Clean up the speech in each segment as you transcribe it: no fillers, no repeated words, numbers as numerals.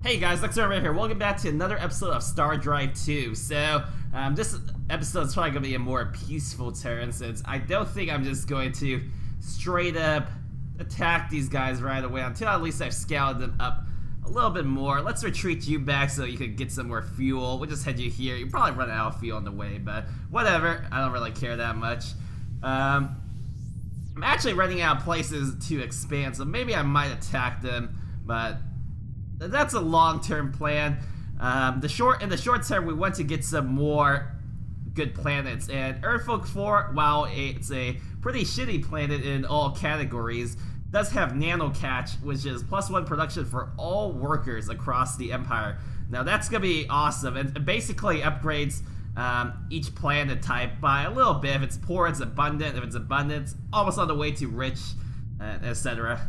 Hey guys, Lex right here. Welcome back to another episode of Stardrive 2. So, this episode is probably going to be a more peaceful turn since I don't think I'm just going to straight up attack these guys right away until at least I've scaled them up a little bit more. Let's retreat you back so you can get some more fuel. We'll just head you here. You'll probably run out of fuel on the way, but whatever. I don't really care that much. I'm actually running out of places to expand, so maybe I might attack them, but that's a long-term plan. In the short term, we want to get some more good planets. And Earthfolk 4, while it's a pretty shitty planet in all categories, does have nano catch, which is +1 production for all workers across the Empire. Now that's gonna be awesome, and it basically upgrades each planet type by a little bit. If it's poor, it's abundant. If it's abundant, it's almost on the way to rich, etc.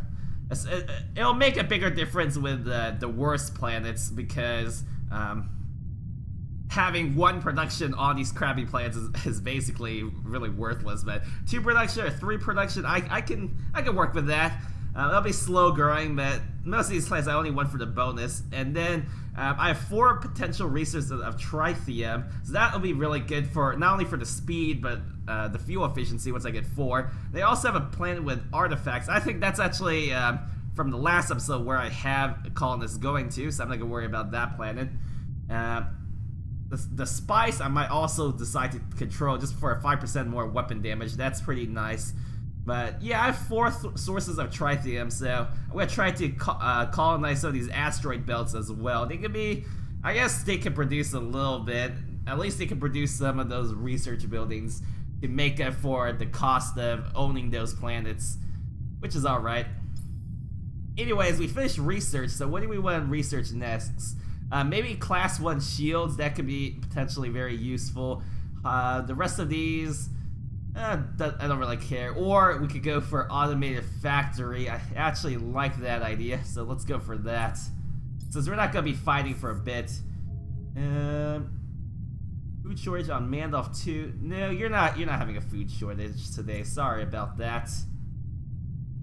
It'll make a bigger difference with the worst planets because having one production on these crappy planets is basically really worthless. But 2 production or 3 production, I can work with that. It'll be slow growing, but most of these planets I only want for the bonus. And then I have 4 potential resources of Trithium, so that'll be really good for not only for the speed but the fuel efficiency once I get 4. They also have a planet with artifacts. I think that's actually from the last episode where I have a colonist going to, so I'm not gonna worry about that planet. The spice I might also decide to control just for a 5% more weapon damage. That's pretty nice. But yeah, I have 4 sources of Trithium, so I'm gonna try to colonize some of these asteroid belts as well. They could be, I guess they can produce a little bit. At least they can produce some of those research buildings to make up for the cost of owning those planets, which is alright. Anyways, we finished research, so what do we want to research next? Maybe class 1 shields, that could be potentially very useful. The rest of these, I don't really care. Or we could go for automated factory. I actually like that idea, so let's go for that. Since we're not going to be fighting for a bit. Food shortage on Mandalf 2. No, you're not having a food shortage today. Sorry about that.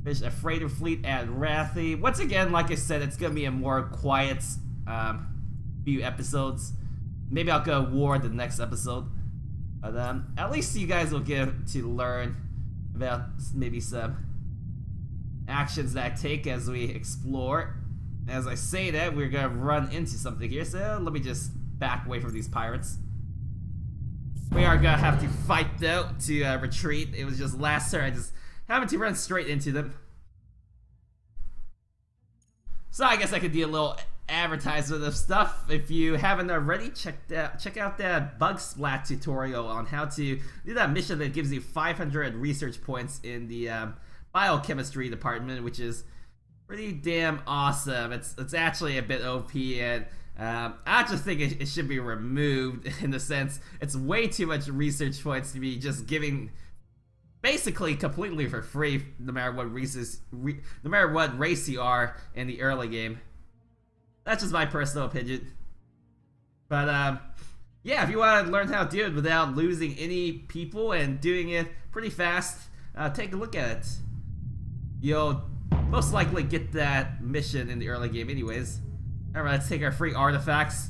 Fish a freighter fleet at Rathi. Once again, like I said, it's going to be a more quiet few episodes. Maybe I'll go war the next episode. But at least you guys will get to learn about maybe some actions that I take as we explore. As I say that, we're gonna run into something here, so let me just back away from these pirates. We are gonna have to fight though to retreat. It was just last turn, I just happened to run straight into them. So I guess I could do a little advertisement of stuff. If you haven't already, check out that bug splat tutorial on how to do that mission that gives you 500 research points in the biochemistry department, which is pretty damn awesome. It's actually a bit OP, and I just think it should be removed in the sense it's way too much research points to be just giving basically completely for free, no matter what race you are in the early game. That's just my personal opinion. But yeah, if you want to learn how to do it without losing any people and doing it pretty fast, take a look at it. You'll most likely get that mission in the early game anyways. Alright, let's take our free artifacts.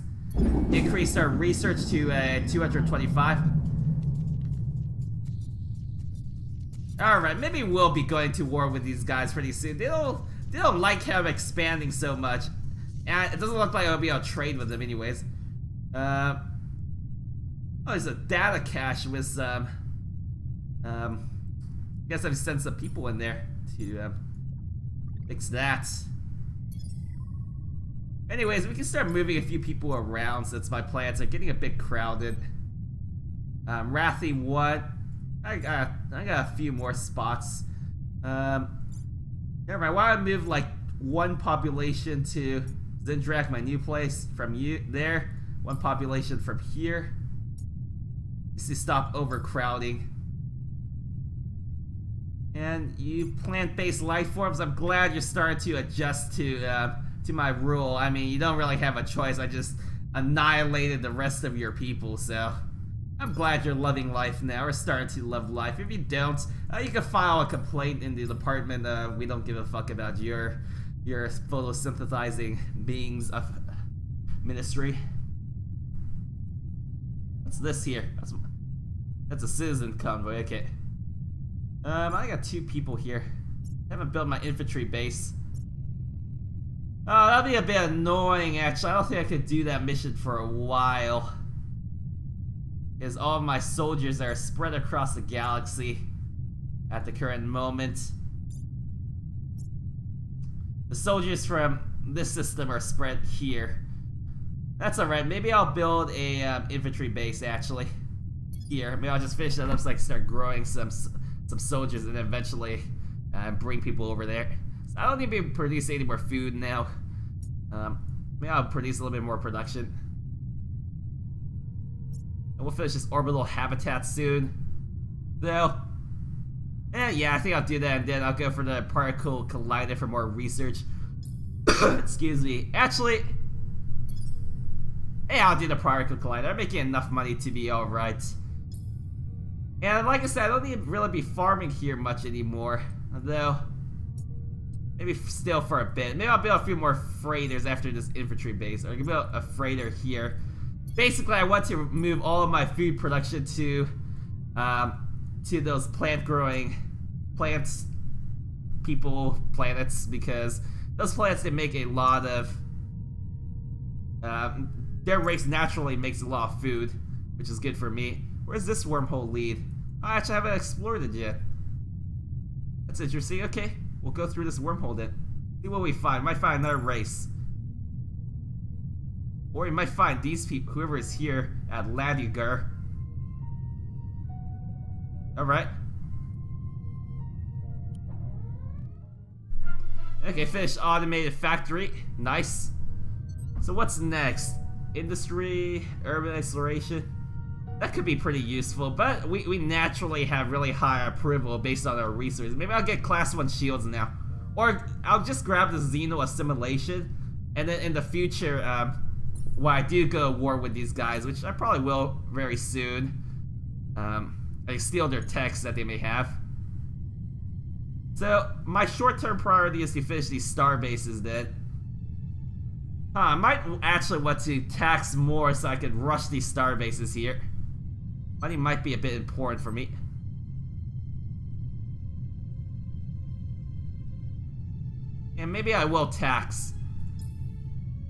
Increase our research to 225. Alright, maybe we'll be going to war with these guys pretty soon. They don't like how I'm expanding so much. And it doesn't look like I'll be able to trade with them anyways. Oh, there's a data cache with some guess I've sent some people in there to fix that. Anyways, we can start moving a few people around since my plants are getting a bit crowded. Rathi 1. I got a few more spots. Never mind. Why don't I move like 1 population to Zindrak, my new place, from there. 1 population from here. Just to stop overcrowding. And you plant-based life forms, I'm glad you're starting to adjust to my rule. I mean, you don't really have a choice. I just annihilated the rest of your people, so I'm glad you're loving life now, or starting to love life. If you don't, you can file a complaint in the department. We don't give a fuck about your photosynthesizing beings of ministry. What's this here? That's a citizen convoy, okay. I got 2 people here. I haven't built my infantry base. Oh, that'd be a bit annoying, actually. I don't think I could do that mission for a while. Because all of my soldiers are spread across the galaxy at the current moment. The soldiers from this system are spread here. That's alright. Maybe I'll build a infantry base, actually. Here. Maybe I'll just finish that up so I can start growing some soldiers and eventually bring people over there. So I don't need to produce any more food now. Maybe I'll produce a little bit more production. And we'll finish this orbital habitat soon. Though, yeah, I think I'll do that, and then I'll go for the particle collider for more research. Excuse me. Actually, yeah, I'll do the particle collider. I'm making enough money to be alright. And like I said, I don't need to really be farming here much anymore. Although, maybe still for a bit. Maybe I'll build a few more freighters after this infantry base. Or I can build a freighter here. Basically, I want to move all of my food production to those plant-growing planets, because those plants, they make a lot of. Their race naturally makes a lot of food, which is good for me. Where's this wormhole lead? Oh, actually, I haven't explored it yet. That's interesting. Okay, we'll go through this wormhole then. See what we find. Might find another race. Or you might find these people, whoever is here at Ladugar. Alright. Okay, finished automated factory. Nice. So what's next? Industry, urban exploration. That could be pretty useful, but we naturally have really high approval based on our resources. Maybe I'll get class 1 shields now. Or I'll just grab the Xeno assimilation, and then in the future, when I do go to war with these guys, which I probably will very soon, I steal their techs that they may have. So, my short-term priority is to finish these star bases then. I might actually want to tax more so I can rush these star bases here. Money might be a bit important for me. And maybe I will tax.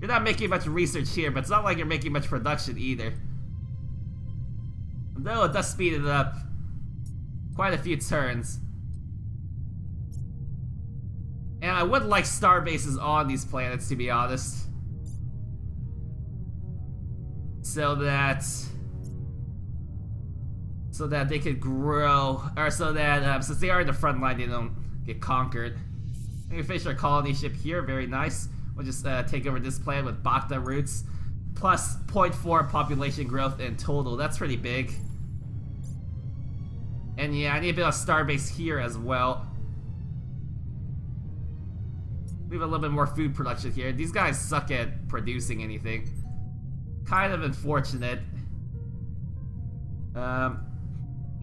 You're not making much research here, but it's not like you're making much production either. Though it does speed it up quite a few turns. And I would like star bases on these planets, to be honest. So that they could grow, or so that since they are in the front line, they don't get conquered. We can finish our colony ship here, very nice. We'll just take over this planet with Bacta roots, plus 0.4 population growth in total. That's pretty big. And yeah, I need to build a starbase here as well. We have a little bit more food production here. These guys suck at producing anything. Kind of unfortunate.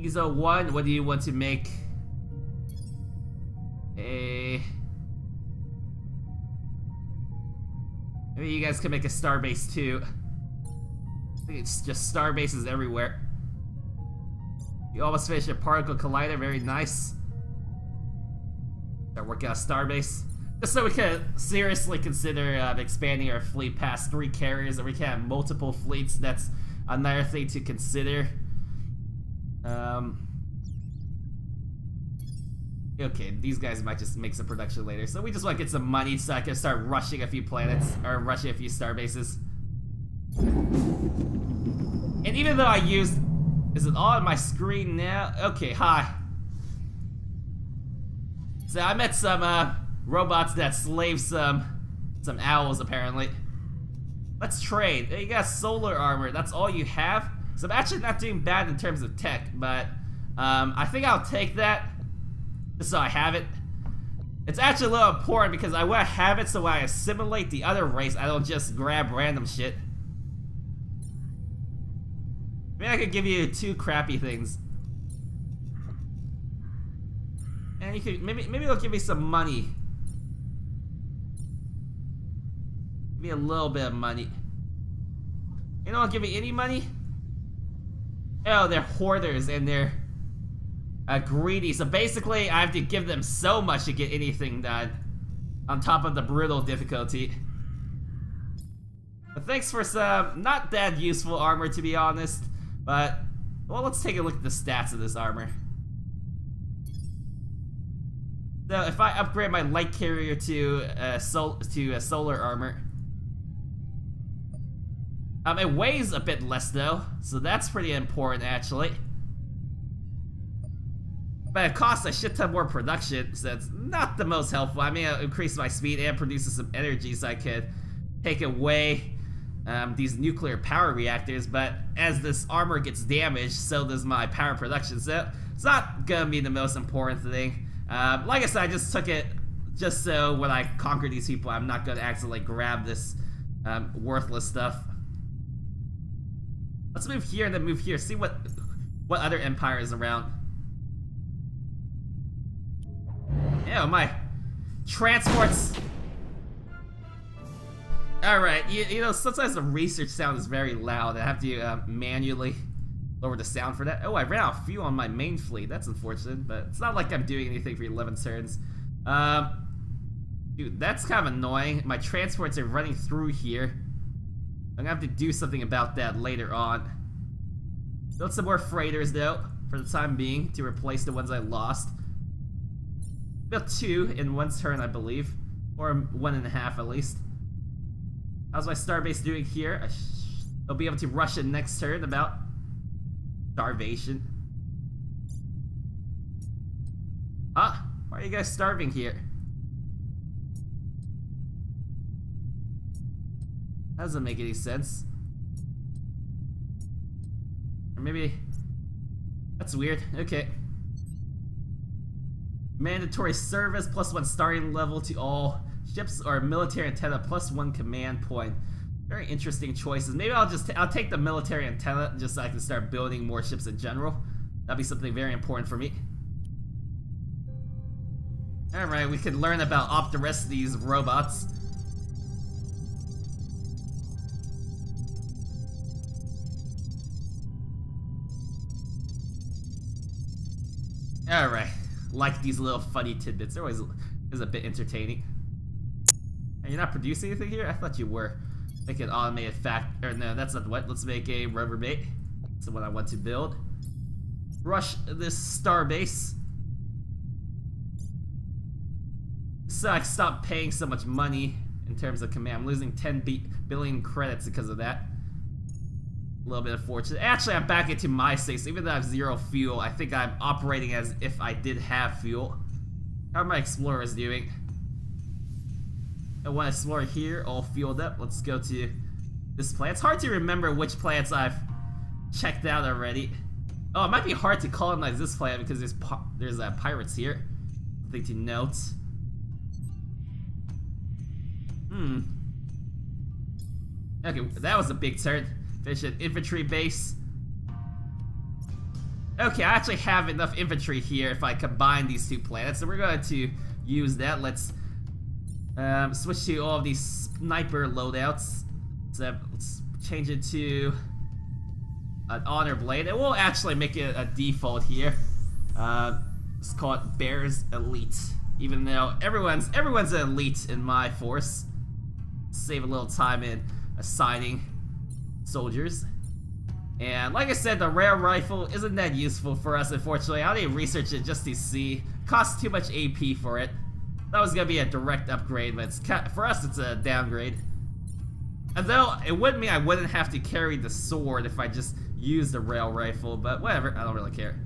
ESO 1, what do you want to make? Maybe you guys can make a starbase too. I think it's just starbases everywhere. You almost finished a particle collider, very nice. Start working on a starbase. Just so we can seriously consider expanding our fleet past 3 carriers, and we can have multiple fleets. That's another thing to consider. Okay, these guys might just make some production later. So we just want to get some money so I can start rushing a few planets, or rushing a few star bases. And even though I used... Is it all on my screen now? Okay, hi. So I met some robots that slave some owls, apparently. Let's trade. Hey, you got solar armor. That's all you have? So I'm actually not doing bad in terms of tech, but I think I'll take that. Just so I have it. It's actually a little important because I want to have it so when I assimilate the other race, I don't just grab random shit. Maybe I could give you 2 crappy things. And you could maybe they'll give me some money. Give me a little bit of money. You don't give me any money? Oh, they're hoarders and they're greedy. So basically, I have to give them so much to get anything done. On top of the brutal difficulty. But thanks for some not that useful armor, to be honest. But, well, let's take a look at the stats of this armor. So if I upgrade my light carrier to solar armor, it weighs a bit less though, so that's pretty important actually. But it costs a shit ton more production, so it's not the most helpful. I mean, it'll increase my speed and produces some energy so I could take away these nuclear power reactors, but as this armor gets damaged, so does my power production, so it's not gonna be the most important thing. Like I said, I just took it just so when I conquer these people, I'm not gonna accidentally grab this worthless stuff. Let's move here and then move here, see what other empire is around. Yeah, my transports. Alright, you know, sometimes the research sound is very loud. I have to manually lower the sound for that. Oh, I ran out of fuel on my main fleet. That's unfortunate, but it's not like I'm doing anything for 11 turns. Dude, that's kind of annoying. My transports are running through here. I'm gonna have to do something about that later on. Build some more freighters though, for the time being, to replace the ones I lost. Built 2 in 1 turn, I believe. Or 1.5 at least. How's my starbase doing here? I'll be able to rush it next turn about starvation. Huh? Why are you guys starving here? That doesn't make any sense. Or maybe... That's weird. Okay. Mandatory service, +1 starting level to all ships, or military antenna, +1 command point. Very interesting choices. Maybe I'll take the military antenna just so I can start building more ships in general. That'd be something very important for me. Alright, we can learn about the rest of these robots. Alright, like these little funny tidbits. They're always is a bit entertaining. Are you not producing anything here? I thought you were. Make an automated or no, that's not what. Let's make a rubber bait. That's the one I want to build. Rush this star base. So I stop paying so much money in terms of command. I'm losing 10 billion credits because of that. A little bit unfortunate. Actually, I'm back into my state, so even though I have 0 fuel, I think I'm operating as if I did have fuel. How are my explorers doing? I want to explore here, all fueled up. Let's go to this planet. It's hard to remember which planets I've checked out already. Oh, it might be hard to colonize this planet because there's pirates here. Something to note. Okay, that was a big turn. Finish an infantry base. Okay, I actually have enough infantry here if I combine these 2 planets, so we're going to use that. Let's switch to all of these sniper loadouts. So let's change it to an honor blade, and we'll actually make it a default here. Let's call it Bears Elite, even though everyone's an elite in my force. Save a little time in assigning soldiers. And like I said, the rail rifle isn't that useful for us, unfortunately. I didn't research it just to see. Costs too much AP for it. That was gonna be a direct upgrade, but for us it's a downgrade. Although it wouldn't mean I wouldn't have to carry the sword if I just used the rail rifle, but whatever, I don't really care.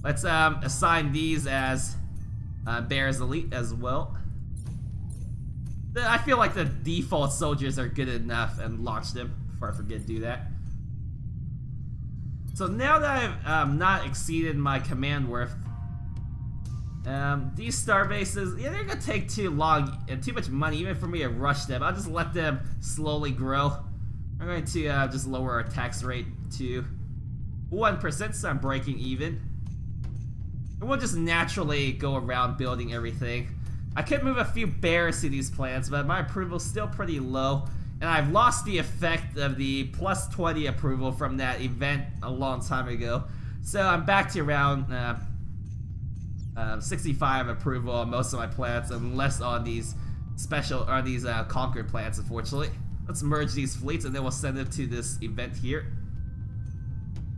Let's assign these as Bears Elite as well. I feel like the default soldiers are good enough, and launch them before I forget to do that. So now that I've not exceeded my command worth, these star bases, yeah, they're gonna take too long and too much money even for me to rush them. I'll just let them slowly grow. I'm going to just lower our tax rate to 1%, so I'm breaking even. And we'll just naturally go around building everything. I could move a few bears to these planets, but my approval's still pretty low. And I've lost the effect of the plus 20 approval from that event a long time ago. So I'm back to around 65 approval on most of my planets, and less on these conquered planets, unfortunately. Let's merge these fleets and then we'll send them to this event here.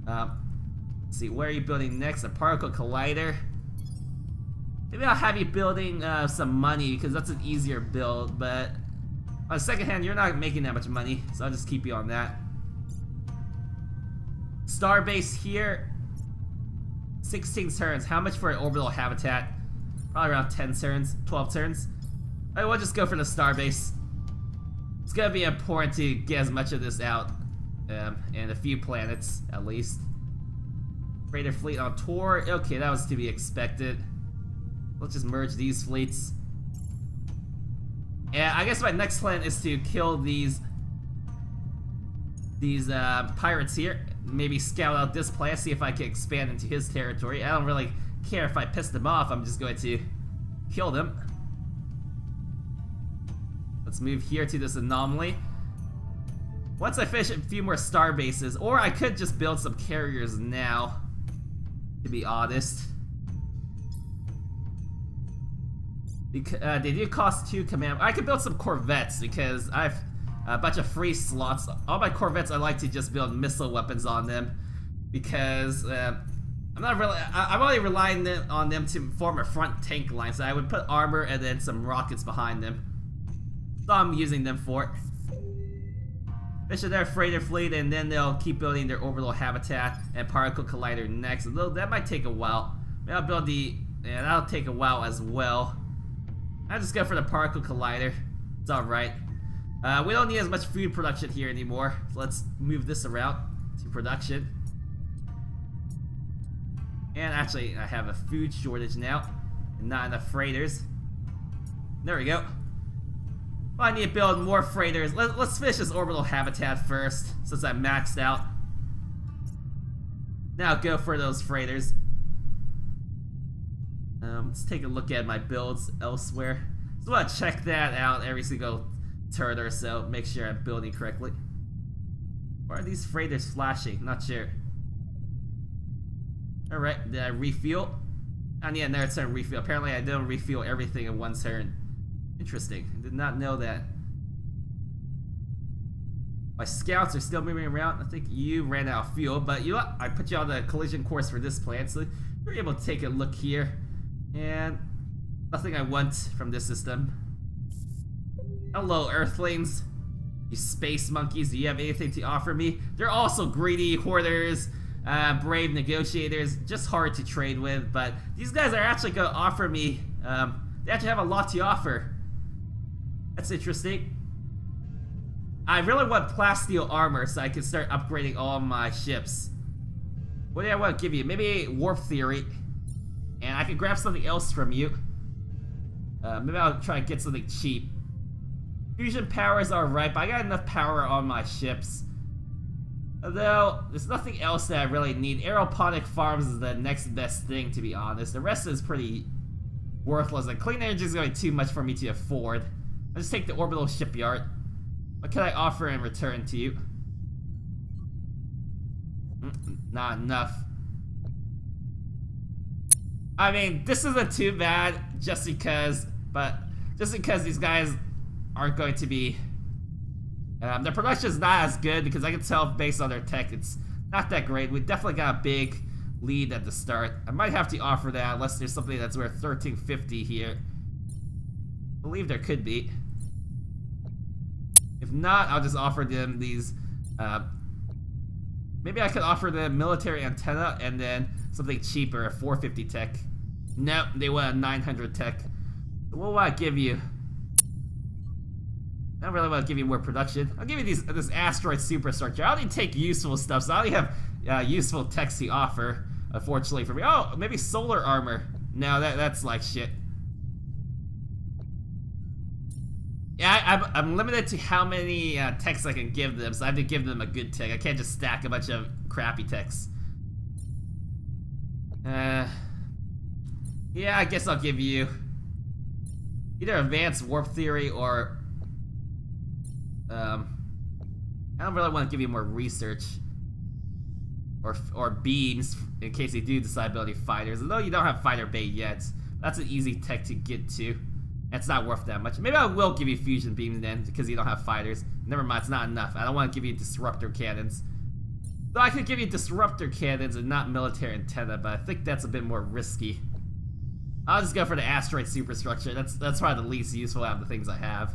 Let's see, where are you building next? A particle collider. Maybe I'll have you building some money, because that's an easier build, but on the second hand, you're not making that much money, so I'll just keep you on that. Starbase here, 16 turns. How much for an orbital habitat? Probably around 10 turns, 12 turns. I will just go for the starbase. It's gonna be important to get as much of this out, and a few planets at least. Freighter fleet on tour. Okay, that was to be expected. Let's just merge these fleets. Yeah, I guess my next plan is to kill these pirates here. Maybe scout out this planet, see if I can expand into his territory. I don't really care if I piss them off, I'm just going to kill them. Let's move here to this anomaly. Once I finish a few more star bases, or I could just build some carriers now, to be honest. They do cost 2 command. I could build some corvettes because I've a bunch of free slots. All my corvettes, I like to just build missile weapons on them because I'm only relying on them to form a front tank line. So I would put armor and then some rockets behind them. So I'm using them for it. Finish their freighter fleet, and then they'll keep building their orbital habitat and particle collider next. Although that might take a while. Maybe I'll build that'll take a while as well. I'll just go for the particle collider. It's alright. We don't need as much food production here anymore. So let's move this around to production. And actually, I have a food shortage now. And not enough freighters. There we go. Well, I need to build more freighters. Let's finish this orbital habitat first, since I'm maxed out. Now go for those freighters. Let's take a look at my builds elsewhere. So I want to check that out every single turn or so, make sure I'm building correctly. Why are these freighters flashing? Not sure. Alright, did I refuel? I need another turn refuel. Apparently I don't refuel everything in one turn. Interesting, I did not know that. My scouts are still moving around. I think you ran out of fuel, but you know what? I put you on the collision course for this planet, so you're able to take a look here. And nothing I want from this system. Hello, Earthlings. You space monkeys, do you have anything to offer me? They're also greedy hoarders, brave negotiators, just hard to trade with, but these guys are actually going to offer me, they actually have a lot to offer. That's interesting. I really want plasteel armor so I can start upgrading all my ships. What do I want to give you? Maybe warp theory. And I can grab something else from you. Maybe I'll try and get something cheap. Fusion power is alright, but I got enough power on my ships. Although, there's nothing else that I really need. Aeroponic farms is the next best thing, to be honest. The rest is pretty worthless, and clean energy is going to be too much for me to afford. I'll just take the orbital shipyard. What can I offer in return to you? Not enough. I mean, this isn't too bad, just because these guys aren't going to be, their production is not as good, because I can tell based on their tech, it's not that great. We definitely got a big lead at the start. I might have to offer that, unless there's something that's worth 1350 here. I believe there could be. If not, I'll just offer them these, maybe I could offer them military antenna, and then something cheaper, a 450 tech. Nope, they want a 900 tech. What will I give you? I don't really want to give you more production. I'll give you this asteroid superstructure. I only take useful stuff, so I only have useful techs to offer, unfortunately for me. Oh, maybe solar armor. No, that's like shit. Yeah, I'm limited to how many techs I can give them, so I have to give them a good tech. I can't just stack a bunch of crappy techs. Yeah, I guess I'll give you either advanced warp theory or I don't really want to give you more research or beams in case you do decide building fighters. Although you don't have fighter bay yet, that's an easy tech to get to. It's not worth that much. Maybe I will give you fusion beams then because you don't have fighters. Never mind, it's not enough. I don't want to give you disruptor cannons. Though I could give you disruptor cannons and not military antenna, but I think that's a bit more risky. I'll just go for the asteroid superstructure. That's probably the least useful out of the things I have.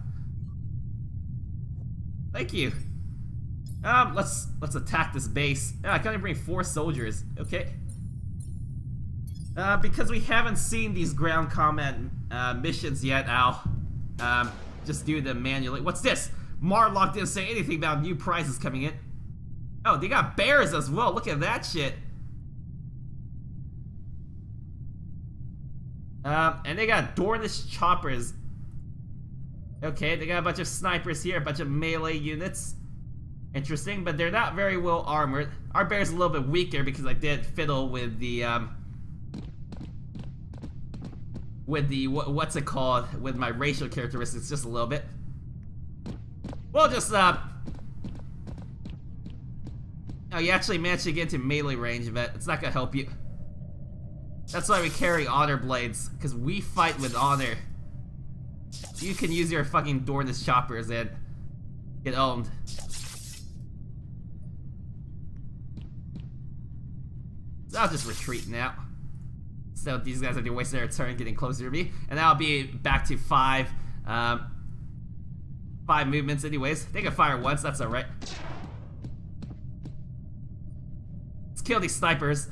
Thank you. Let's attack this base. I can only bring 4 soldiers. Okay. Because we haven't seen these ground combat missions yet, I'll just do them manually. What's this? Marlock didn't say anything about new prizes coming in. Oh, they got bears as well. Look at that shit. And they got Dornish choppers. Okay, they got a bunch of snipers here, a bunch of melee units. Interesting, but they're not very well armored. Our bear's a little bit weaker because I did fiddle with the what's it called, with my racial characteristics just a little bit. We'll just oh, you actually managed to get into melee range, but it's not gonna help you. That's why we carry honor blades, because we fight with honor. You can use your fucking Dornish choppers and get owned. So I'll just retreat now. So these guys are wasting their turn getting closer to me, and I'll be back to 5 movements anyways. They can fire once, that's alright. Let's kill these snipers.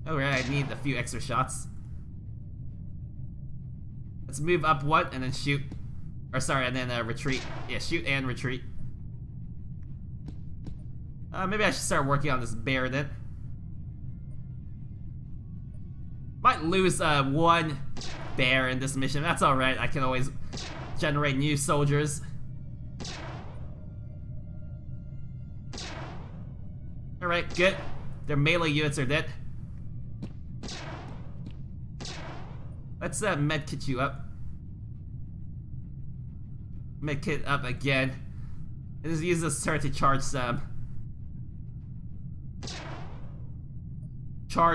Alright, I need a few extra shots. Let's move up 1 and then shoot. Or sorry, and then retreat. Yeah, shoot and retreat. Maybe I should start working on this bear then. Might lose 1 bear in this mission. That's alright, I can always generate new soldiers. Alright, good. Their melee units are dead. Let's medkit you up. Medkit up again. And just use this turn to charge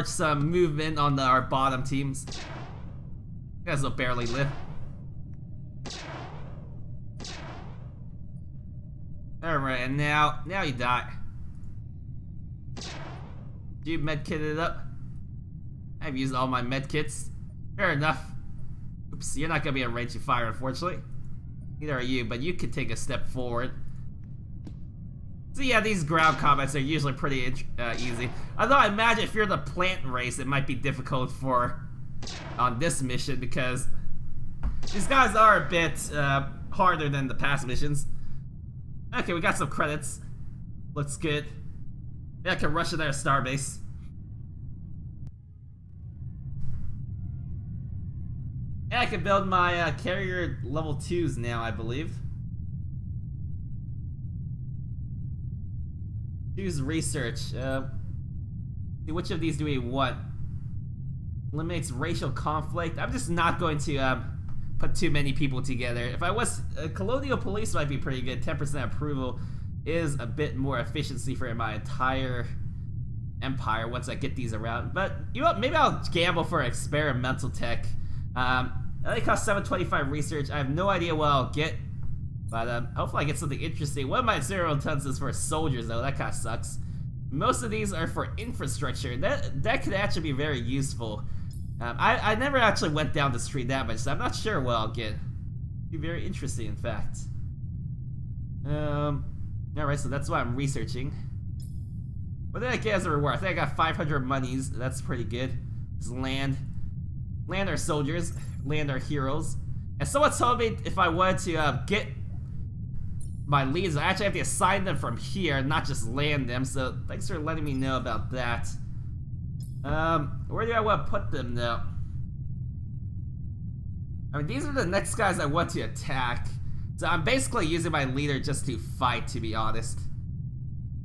some movement on our bottom teams. You guys will barely live. Alright, and now you die. You medkitted up. I've used all my medkits. Fair enough. Oops, you're not gonna be in range to fire, unfortunately. Neither are you, but you could take a step forward. So yeah, these ground combats are usually pretty easy. Although I imagine if you're the plant race, it might be difficult on this mission because these guys are a bit harder than the past missions. Okay, we got some credits. Looks good. Yeah, I can rush into their starbase. Yeah, I can build my carrier level 2s now, I believe. Choose research. See, which of these do we want? Eliminates racial conflict. I'm just not going to put too many people together. If I was, colonial police might be pretty good. 10% approval is a bit more efficiency for my entire empire once I get these around. But you know what? Maybe I'll gamble for experimental tech. It costs 725 research. I have no idea what I'll get, but hopefully I get something interesting. One of my 0 tons is for soldiers, though. That kind of sucks. Most of these are for infrastructure. That could actually be very useful. I never actually went down the street that much, so I'm not sure what I'll get. It'd be very interesting, in fact. Alright, so that's what I'm researching. What did I get as a reward? I think I got 500 monies. That's pretty good. Just land. Land our soldiers. Land our heroes. And someone told me if I wanted to get my leads, I actually have to assign them from here, not just land them. So thanks for letting me know about that. Where do I want to put them though? I mean, these are the next guys I want to attack. So I'm basically using my leader just to fight, to be honest.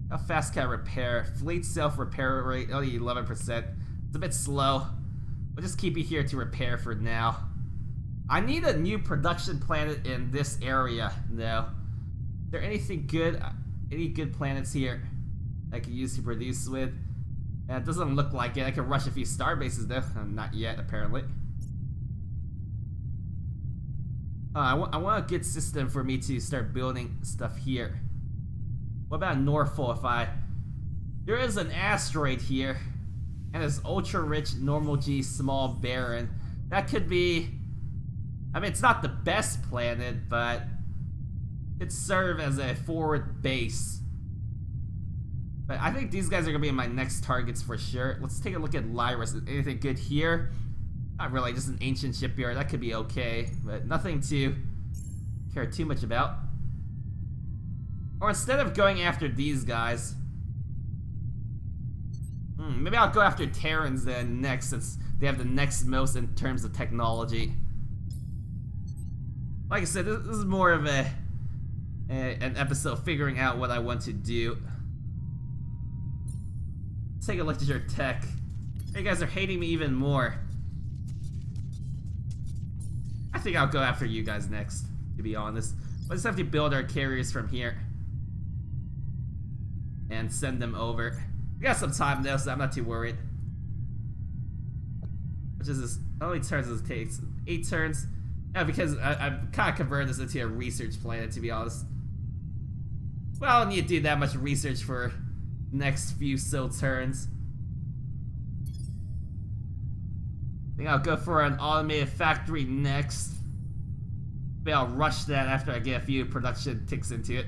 How fast can I repair? Fleet self-repair rate, only 11%. It's a bit slow. We'll just keep you here to repair for now. I need a new production planet in this area, though. Is there anything good? Any good planets here I could use to produce with? Yeah, it doesn't look like it. I could rush a few star bases, though. Not yet, apparently. I want a good system for me to start building stuff here. What about Norfolk? There is an asteroid here, and it's ultra-rich, normal G, small, barren. That could be... I mean, it's not the best planet, but it could serve as a forward base. But I think these guys are going to be my next targets for sure. Let's take a look at Lyris. Anything good here? Not really, just an ancient shipyard. That could be okay, but nothing to care too much about. Or instead of going after these guys, maybe I'll go after Terrans then next, since they have the next most in terms of technology. Like I said, this is more of an episode figuring out what I want to do. Let's take a look at your tech. You guys are hating me even more. I think I'll go after you guys next, to be honest. We'll just have to build our carriers from here and send them over. We got some time though, so I'm not too worried. Which is this? How many turns does it take? 8 turns? Yeah, because I'm kind of converting this into a research planet, to be honest. Well, I don't need to do that much research for next few turns. I think I'll go for an automated factory next. Maybe I'll rush that after I get a few production ticks into it.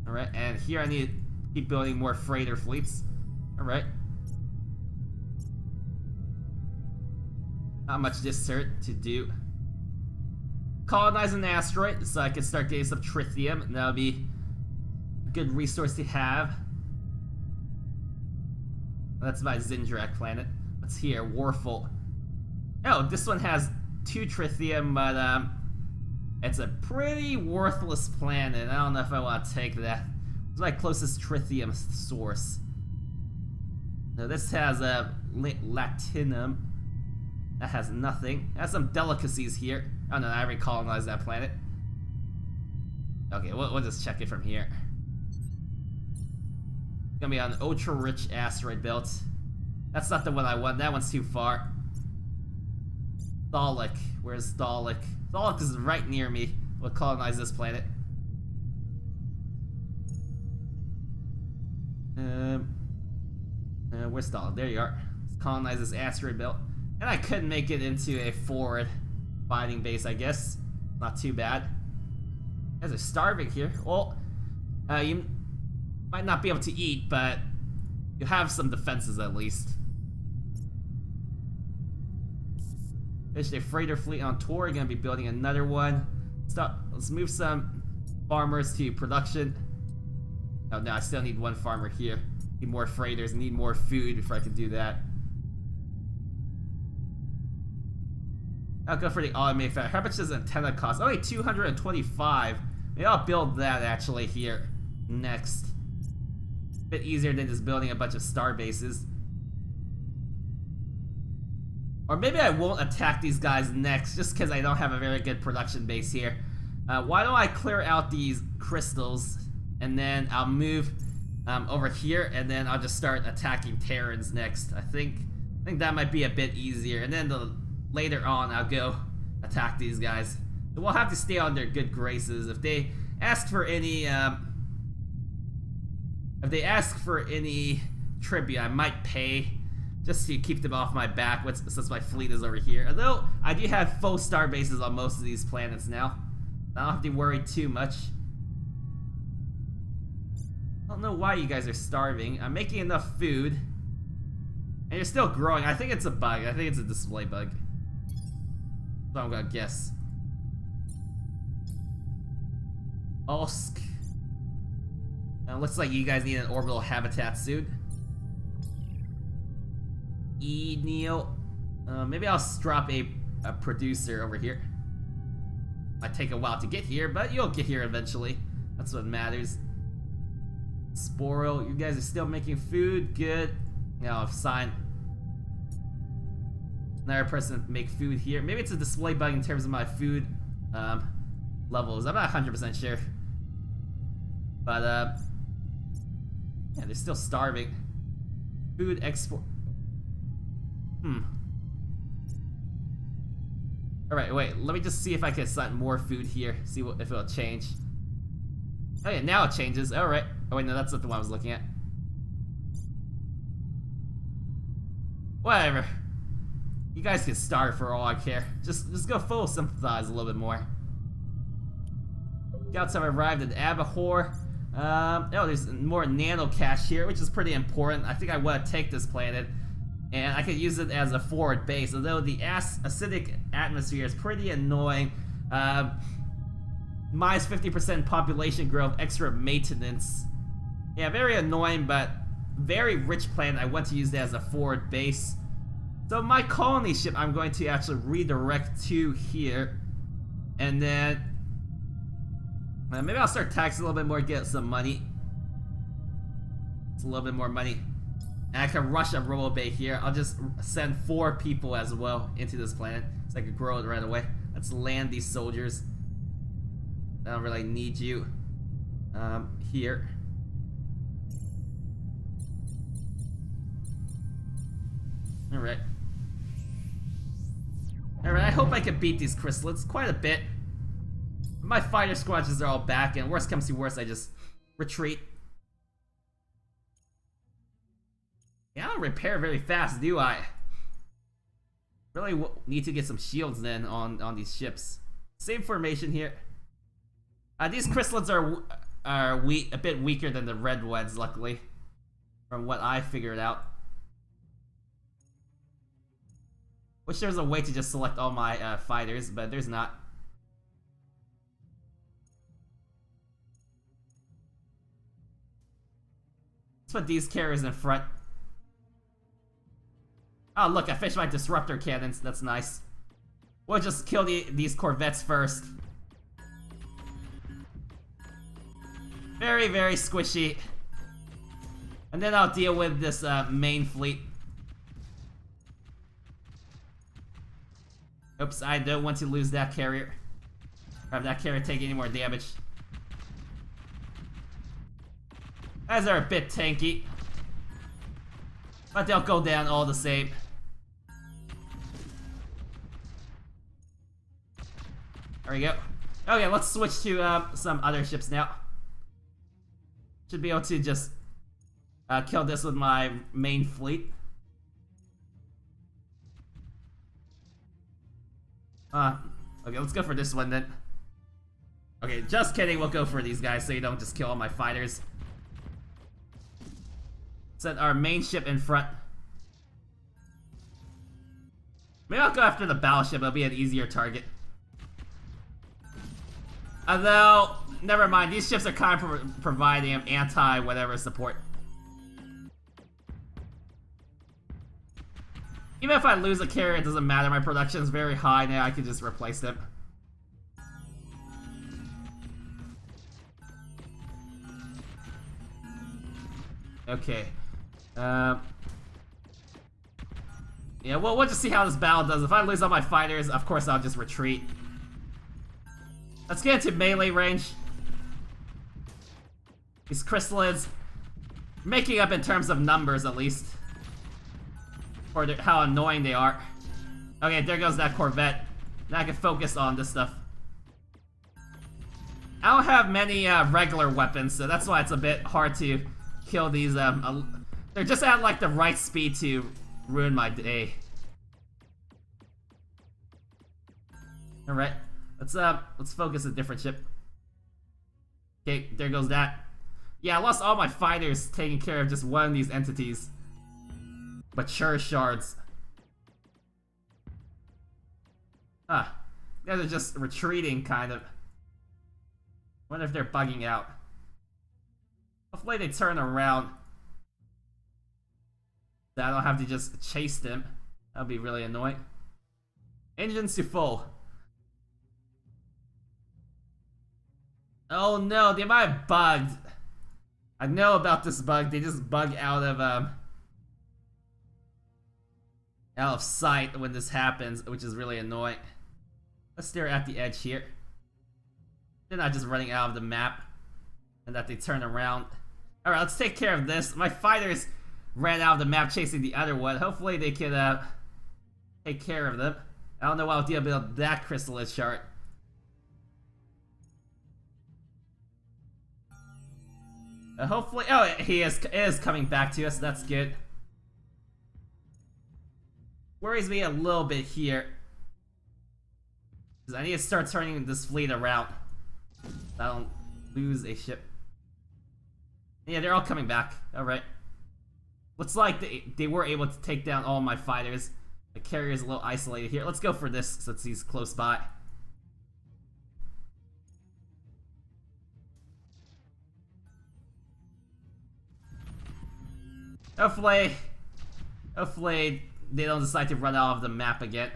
Alright, and here I need to keep building more freighter fleets. Alright. Not much this turn to do. Colonize an asteroid so I can start getting some tritium, and that'll be a good resource to have. That's my Zindrak planet. What's here? Warful. Oh, this one has 2 tritium, but it's a pretty worthless planet. I don't know if I want to take that. It's my closest tritium source. Now this has a latinum. That has nothing. It has some delicacies here. Oh no, I already colonized that planet. Okay, we'll just check it from here. It's gonna be on an ultra-rich asteroid belt. That's not the one I want. That one's too far. Thalik. Where's Thalik? Thalik is right near me. We'll colonize this planet. Where's Thalik? There you are. Let's colonize this asteroid belt. And I could make it into a forward fighting base, I guess. Not too bad. You guys are starving here. Well, you might not be able to eat, but you have some defenses at least. There's a freighter fleet on tour. We're gonna be building another one. Let's move some farmers to production. Oh no, I still need one farmer here. Need more freighters, need more food before I can do that. I'll go for the automated factory. How much does an antenna cost? Only 225. Maybe I'll build that actually here next. Bit easier than just building a bunch of star bases. Or maybe I won't attack these guys next, just because I don't have a very good production base here. Why don't I clear out these crystals, and then I'll move over here, and then I'll just start attacking Terrans next. I think that might be a bit easier, and then later on I'll go attack these guys. So we'll have to stay on their good graces. If they ask for any tribute, I might pay just to keep them off my back since my fleet is over here. Although I do have full star bases on most of these planets now, I don't have to worry too much. I don't know why you guys are starving. I'm making enough food, and you're still growing. I think it's a bug. I think it's a display bug. So I'm gonna guess. Osk. Looks like you guys need an orbital habitat suit. Neo. Maybe I'll drop a producer over here. Might take a while to get here, but you'll get here eventually. That's what matters. Sporo, you guys are still making food. Good. Now I've signed. Another person make food here. Maybe it's a display bug in terms of my food levels. I'm not 100% sure. But yeah, they're still starving. Food export. Alright, wait, let me just see if I can assign more food here. See if it'll change. Oh yeah, now it changes. Alright. Oh wait, no, that's not the one I was looking at. Whatever. You guys can starve for all I care. Just go full sympathize a little bit more. Scouts have arrived at Abahor. Oh, there's more nano cache here, which is pretty important. I think I want to take this planet, and I could use it as a forward base. Although the acidic atmosphere is pretty annoying. Minus 50% population growth, extra maintenance. Yeah, very annoying, but very rich planet. I want to use that as a forward base. So my colony ship, I'm going to actually redirect to here, and then maybe I'll start taxing a little bit more, get some money. It's a little bit more money. And I can rush a robo bay here. I'll just send 4 people as well into this planet, so I can grow it right away. Let's land these soldiers. I don't really need you here. Alright. Alright, I hope I can beat these chrysalids quite a bit. My fighter squadrons are all back, and worst comes to worst, I just retreat. Yeah, I don't repair very fast, do I? Really need to get some shields then on these ships. Same formation here. These chrysalids are a bit weaker than the red ones, luckily, from what I figured out. Wish there was a way to just select all my fighters, but there's not. Let's put these carriers in front. Oh look, I finished my disruptor cannons. That's nice. We'll just kill these corvettes first. Very, very squishy. And then I'll deal with this main fleet. Oops, I don't want to lose that carrier. Or have that carrier take any more damage. Guys are a bit tanky, but they'll go down all the same. There we go. Okay, let's switch to some other ships now. Should be able to just kill this with my main fleet. Okay, let's go for this one then. Okay, just kidding, we'll go for these guys so you don't just kill all my fighters. Set our main ship in front. Maybe I'll go after the battleship, it'll be an easier target. Although, never mind, these ships are kind of providing anti-whatever support. Even if I lose a carrier, it doesn't matter. My production is very high now. I can just replace them. Okay. Yeah, well, we'll just see how this battle does. If I lose all my fighters, of course I'll just retreat. Let's get into melee range. These chrysalids, making up in terms of numbers at least. Or how annoying they are. Okay, there goes that Corvette. Now I can focus on this stuff. I don't have many regular weapons, so that's why it's a bit hard to kill these. They're just at like the right speed to ruin my day. All right, let's focus a different ship. Okay, there goes that. Yeah, I lost all my fighters taking care of just one of these entities. Mature shards. Ah, you guys are just retreating, kind of. Wonder if they're bugging out. Hopefully they turn around. So I don't have to just chase them. That'd be really annoying. Engines to full. Oh no, they might have bugged. I know about this bug. They just bug out of out of sight when this happens, which is really annoying. Let's stare at the edge here. They're not just running out of the map, and that they turn around. Alright, let's take care of this. My fighters ran out of the map chasing the other one. Hopefully they can take care of them. I don't know what I'll deal with that chrysalis shard. Hopefully, oh, he is coming back to us. That's good. Worries me a little bit here, because I need to start turning this fleet around so I don't lose a ship. Yeah, they're all coming back. Alright. Looks like they were able to take down all my fighters. The carrier's a little isolated here. Let's go for this since he's close by. Hopefully they don't decide to run out of the map again.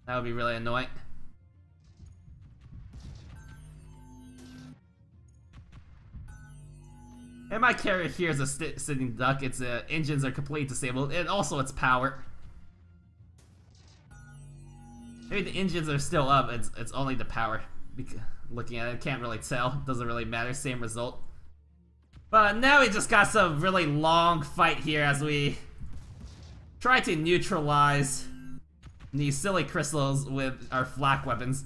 That would be really annoying. And my carrier here is a sitting duck. Its engines are completely disabled, and also its power. Maybe the engines are still up. It's only the power. Looking at it, can't really tell. Doesn't really matter. Same result. But now we just got some really long fight here as we try to neutralize these silly crystals with our flak weapons.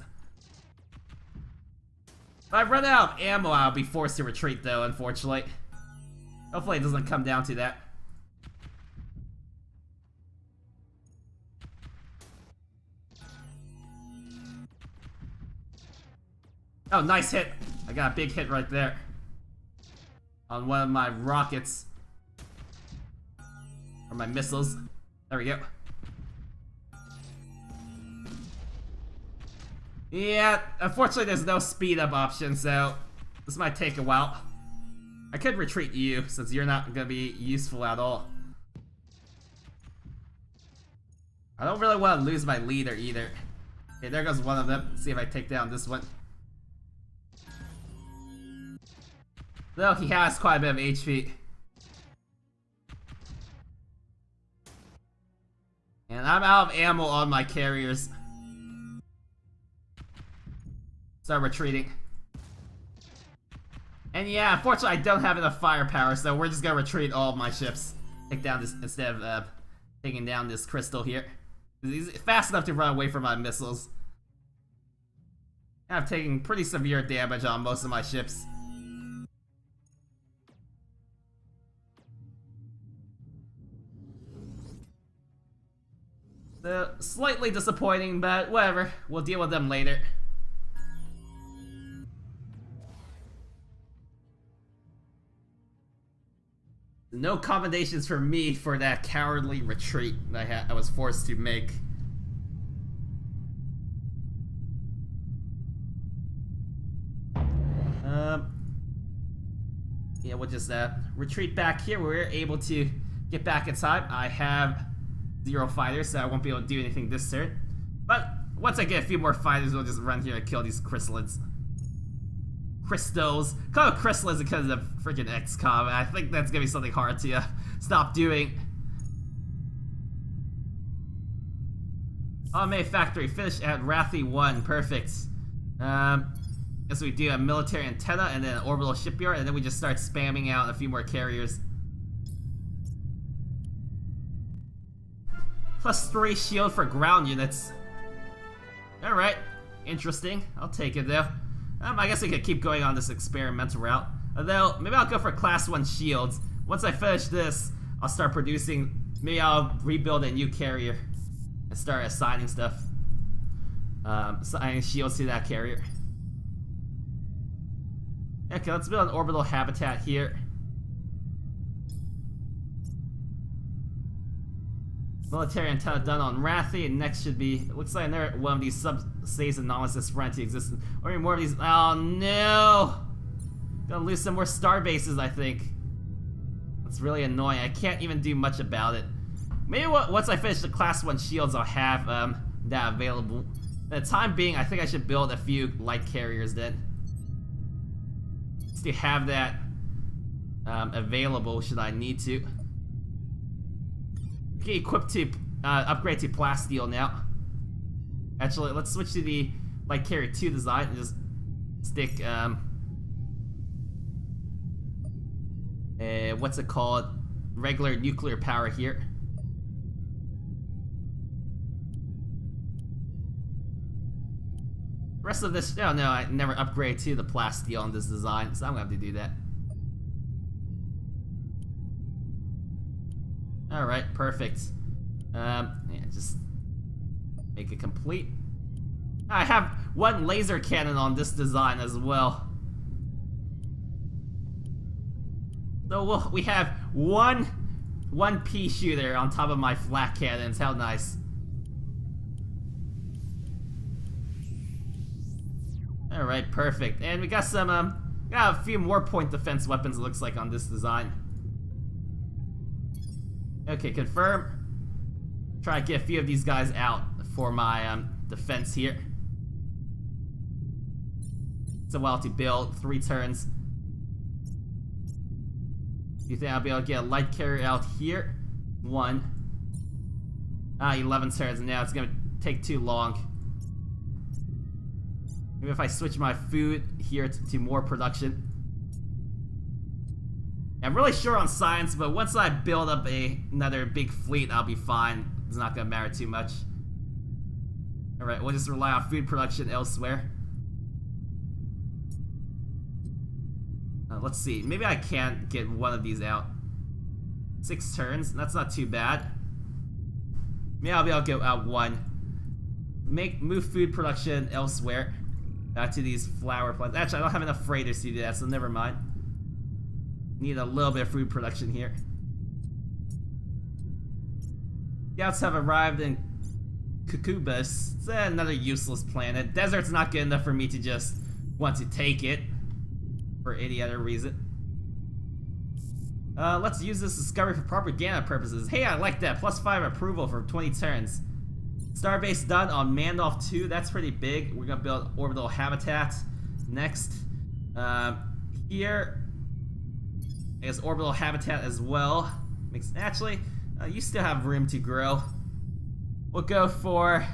If I run out of ammo, I'll be forced to retreat though, unfortunately. Hopefully it doesn't come down to that. Oh, nice hit. I got a big hit right there on one of my rockets. Or my missiles. There we go. Yeah, unfortunately there's no speed up option, so this might take a while. I could retreat you, since you're not gonna be useful at all. I don't really want to lose my leader either. Okay, there goes one of them. Let's see if I take down this one. Though he has quite a bit of HP. And I'm out of ammo on my carriers. Start retreating. And yeah, unfortunately I don't have enough firepower, so we're just gonna retreat all of my ships. Take down this, instead of taking down this crystal here. He's fast enough to run away from my missiles. I'm taking pretty severe damage on most of my ships. So, slightly disappointing, but whatever. We'll deal with them later. No commendations for me for that cowardly retreat that I was forced to make. Yeah, we'll just retreat back here. We're able to get back in time. I have 0 fighters, so I won't be able to do anything this turn. But once I get a few more fighters, we'll just run here and kill these chrysalids. Crystals. Call it chrysalids because of freaking XCOM. I think that's gonna be something hard to stop doing. Automated factory. Finish at Wrathy 1. Perfect. Guess we do a military antenna and then an orbital shipyard, and then we just start spamming out a few more carriers. +3 shield for ground units. Alright, interesting. I'll take it though. I guess we could keep going on this experimental route. Although, maybe I'll go for class 1 shields. Once I finish this, I'll start producing, maybe I'll rebuild a new carrier and start assigning stuff. Assigning shields to that carrier. Okay, let's build an orbital habitat here. Military antenna done on Wrathy, and next should be, it looks like another one of these sub-states anomalies that's sprung into existence. Or even more of these, oh no! Gonna lose some more star bases, I think. That's really annoying, I can't even do much about it. Maybe once I finish the class 1 shields, I'll have that available. For the time being, I think I should build a few light carriers then. Just to have that available should I need to. Okay, equipped to upgrade to plasteel now. Actually, let's switch to the light carrier 2 design and just stick what's it called? Regular nuclear power here. The rest of this, oh no, I never upgrade to the plasteel on this design, so I'm gonna have to do that. Alright, perfect. Yeah, just make it complete. I have one laser cannon on this design as well. So we have one pea shooter on top of my flat cannons. How nice. Alright, perfect. And we got some, got a few more point defense weapons, it looks like, on this design. Okay, confirm. Try to get a few of these guys out for my defense here. It's a while to build, 3 turns. You think I'll be able to get a light carrier out here? 1. 11 turns, and now it's gonna take too long. Maybe if I switch my food here to more production. I'm really short on science, but once I build up another big fleet, I'll be fine. It's not gonna matter too much. Alright, we'll just rely on food production elsewhere. Let's see, maybe I can't get one of these out. 6 turns, that's not too bad. Maybe I'll be able to go out 1. Move food production elsewhere. To these flower plants. Actually, I don't have enough freighters to do that, so never mind. Need a little bit of food production here. Scouts have arrived in Kukubus. It's another useless planet. Desert's not good enough for me to just want to take it for any other reason. Let's use this discovery for propaganda purposes. Hey, I like that. +5 approval for 20 turns. Starbase done on Mandolph 2. That's pretty big. We're gonna build orbital habitat next. Here, I guess orbital habitat as well. Actually, you still have room to grow. We'll go for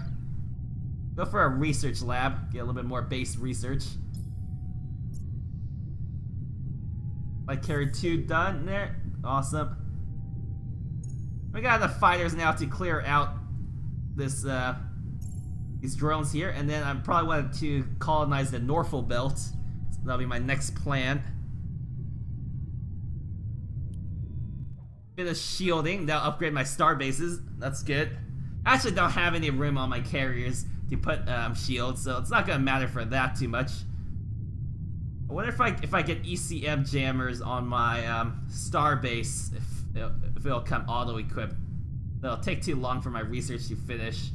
a research lab. Get a little bit more base research. Light carrier 2 done there. Awesome. We got enough fighters now to clear out this these drones here, and then I probably wanted to colonize the Norfolk belt. So that'll be my next plan. Bit of shielding, that'll upgrade my star bases. That's good. I actually don't have any room on my carriers to put shields, so it's not gonna matter for that too much. I wonder if I get ECM jammers on my star base, if it'll come auto equipped. It'll take too long for my research to finish.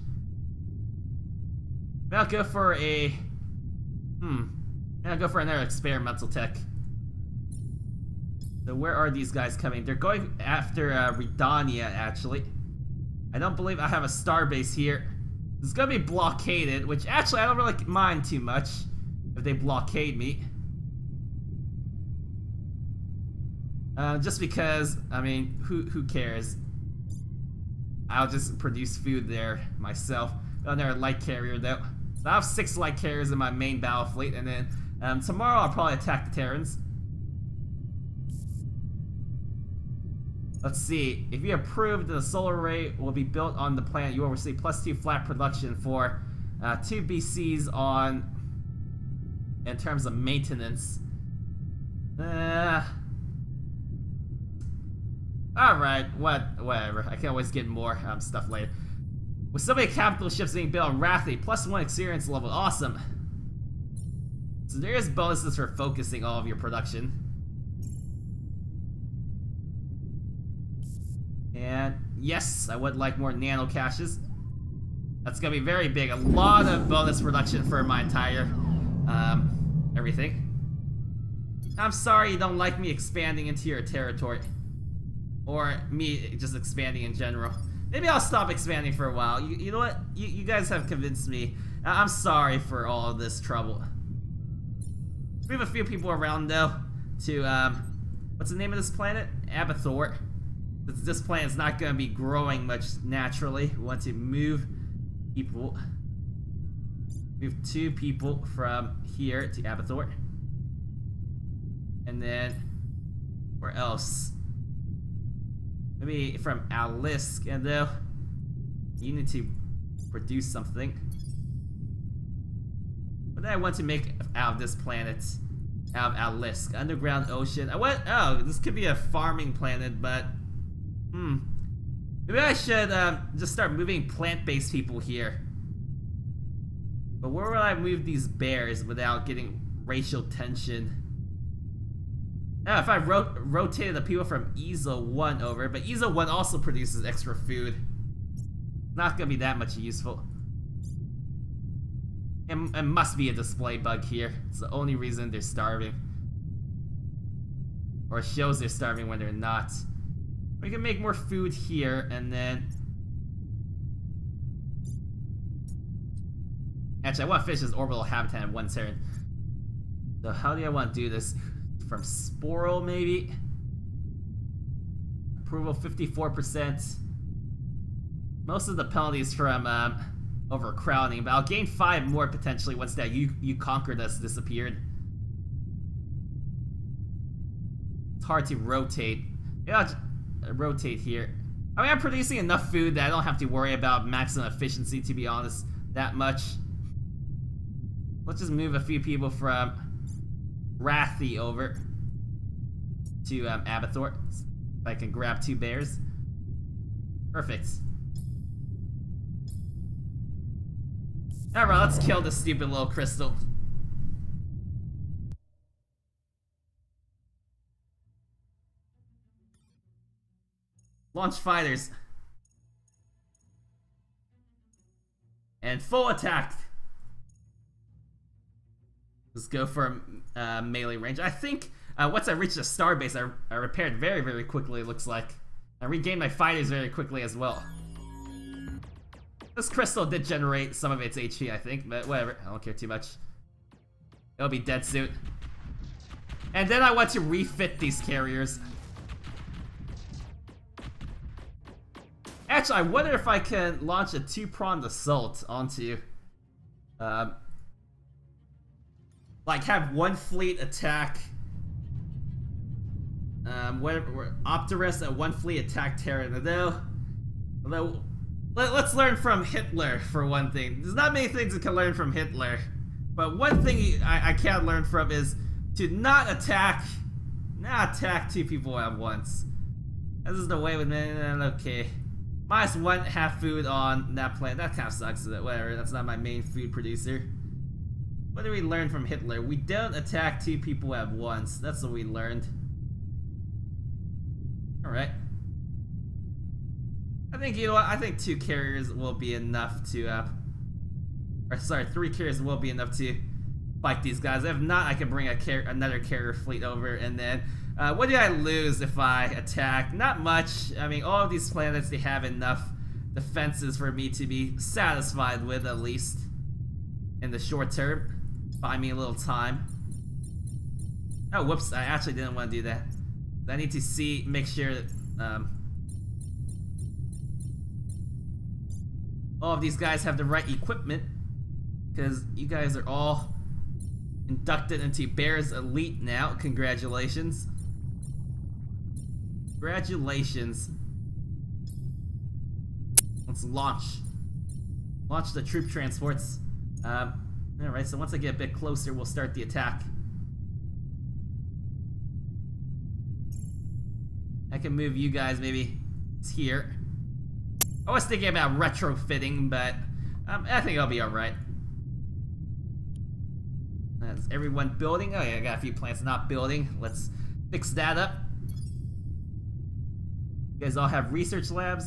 Maybe I'll go for a maybe I'll go for another experimental tech. So where are these guys coming? They're going after Redania, actually. I don't believe I have a star base here. It's gonna be blockaded, which actually I don't really mind too much if they blockade me. Just because, I mean, who cares? I'll just produce food there myself. Another light carrier though. So I have 6 light carriers in my main battle fleet, and then tomorrow I'll probably attack the Terrans. Let's see. If you approve, the solar array will be built on the planet. You will receive +2 flat production for 2 BCs on in terms of maintenance. Alright, whatever. I can always get more stuff later. With so many capital ships being built on Rathy, +1 experience level. Awesome. So there is bonuses for focusing all of your production. And yes, I would like more nano caches. That's gonna be very big. A lot of bonus production for my entire everything. I'm sorry you don't like me expanding into your territory. Or me just expanding in general. Maybe I'll stop expanding for a while. You know what? You guys have convinced me. I'm sorry for all of this trouble. We have a few people around though to what's the name of this planet? Abathor. Since this planet is not going to be growing much naturally, we want to move people. Move 2 people from here to Abathor. And then, where else? Maybe from Alisk, and though you need to produce something. What do I want to make out of this planet? Out of Alisk, underground ocean. Oh, this could be a farming planet, but maybe I should just start moving plant-based people here. But where will I move these bears without getting racial tension? Now, if I rotated the people from Easel 1 over, but Easel 1 also produces extra food. Not gonna be that much useful. It must be a display bug here. It's the only reason they're starving. Or it shows they're starving when they're not. We can make more food here, and then... Actually, I want to finish this orbital habitat in 1 turn. So how do I want to do this? From Sporal, maybe? Approval 54%. Most of the penalties from overcrowding, but I'll gain 5 more potentially once that you conquered us disappeared. It's hard to rotate. Yeah, I'll just rotate here. I mean, I'm producing enough food that I don't have to worry about maximum efficiency, to be honest, that much. Let's just move a few people from Wrathy over to Abathor. If I can grab 2 bears. Perfect. Alright, let's kill this stupid little crystal. Launch fighters. And full attack. Let's go for melee range. I think once I reached the starbase, I repaired very, very quickly, it looks like. I regained my fighters very quickly as well. This crystal did generate some of its HP, I think, but whatever. I don't care too much. It'll be dead soon. And then I want to refit these carriers. Actually, I wonder if I can launch a 2-pronged assault onto... like, have 1 fleet attack... whatever, Optimus and 1 fleet attack Terra. Although, let's learn from Hitler, for one thing. There's not many things you can learn from Hitler. But one thing I can learn from is to not attack 2 people at once. This is the way with me. Okay. -1 half food on that planet. That kind of sucks. Whatever, that's not my main food producer. What did we learn from Hitler? We don't attack 2 people at once. That's what we learned. Alright. I think, you know what, I think 2 carriers will be enough to, or sorry, 3 carriers will be enough to fight these guys. If not, I can bring another carrier fleet over, and then, what do I lose if I attack? Not much. I mean, all of these planets, they have enough defenses for me to be satisfied with, at least, in the short term. Buy me a little time. Oh, whoops, I actually didn't want to do that. I need to make sure that, all of these guys have the right equipment, because you guys are all inducted into Bears Elite now. Congratulations. Congratulations. Let's launch. Launch the troop transports. Alright, so once I get a bit closer, we'll start the attack. I can move you guys maybe here. I was thinking about retrofitting, but I think I'll be alright. Is everyone building? Oh yeah, I got a few plants not building. Let's fix that up. You guys all have research labs?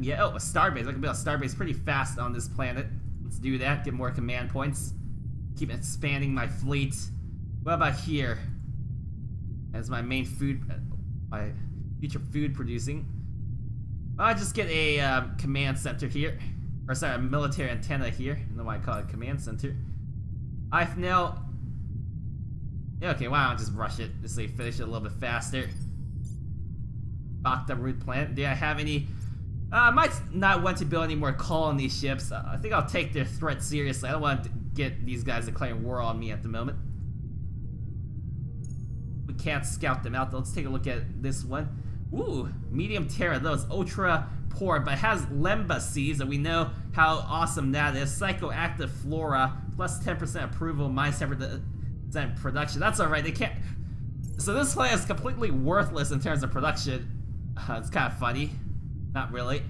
Yeah, oh, a starbase. I can build a starbase pretty fast on this planet. Let's do that, get more command points. Keep expanding my fleet. What about here? As my main food, my future food producing. I'll just get a command center here. Or sorry, a military antenna here. I don't know why I call it a command center. I've now... Yeah, okay, why don't I just rush it? Just so you finish it a little bit faster. Rock the root planet. Do I have any? I might not want to build any more colony ships. I think I'll take their threat seriously. I don't want to get these guys declaring war on me at the moment. We can't scout them out. Let's take a look at this one. Ooh, medium Terra. Those ultra poor, but it has Lemba seeds, and we know how awesome that is. Psychoactive flora, plus 10% approval, minus 10% production. That's alright. They can't. So this planet is completely worthless in terms of production. It's kind of funny. Not really.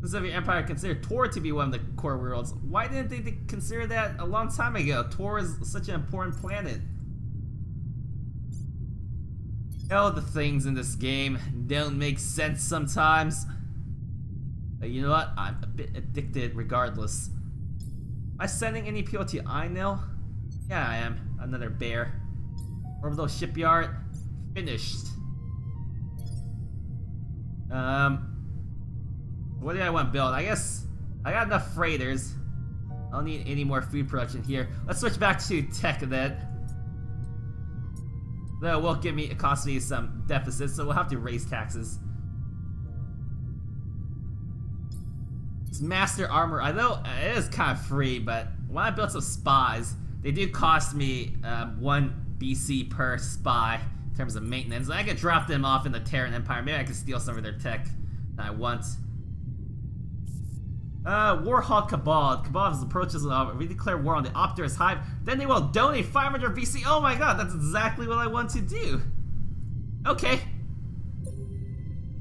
The Soviet Empire considered Tor to be one of the core worlds. Why didn't they consider that a long time ago? Tor is such an important planet. All the things in this game don't make sense sometimes. But you know what? I'm a bit addicted regardless. Am I sending any people to Einil? Yeah, I am. Another bear. Orbital shipyard. Finished. What do I want to build? I guess I got enough freighters. I don't need any more food production here. Let's switch back to tech then. That will cost me some deficits, so we'll have to raise taxes. It's master armor. I know it is kind of free, but when I built some spies, they do cost me 1 BC per spy in terms of maintenance. I could drop them off in the Terran Empire. Maybe I could steal some of their tech that I want. Warhawk Cabal. Cabal approaches we declare war on the Opterus Hive. Then they will donate 500 BC. Oh my god, that's exactly what I want to do. Okay.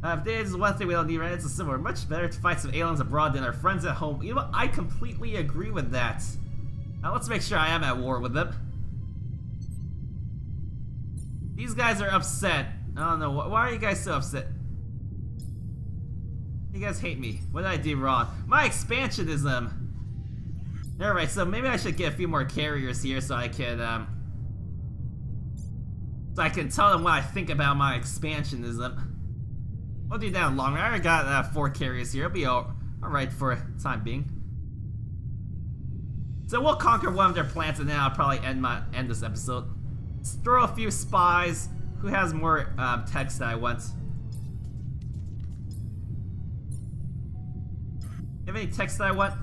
If there's one thing we don't need, right? It's a similar. Much better to fight some aliens abroad than our friends at home. You know what? I completely agree with that. Now let's make sure I am at war with them. These guys are upset. I don't know. Why are you guys so upset? You guys hate me. What did I do wrong? My expansion is Alright, so maybe I should get a few more carriers here so I can tell them what I think about my expansionism. We'll do that in long run. I already got 4 carriers here. It'll be alright for the time being. So we'll conquer one of their planets and then I'll probably end this episode. Let's throw a few spies. Who has more text that I want? You have any text that I want?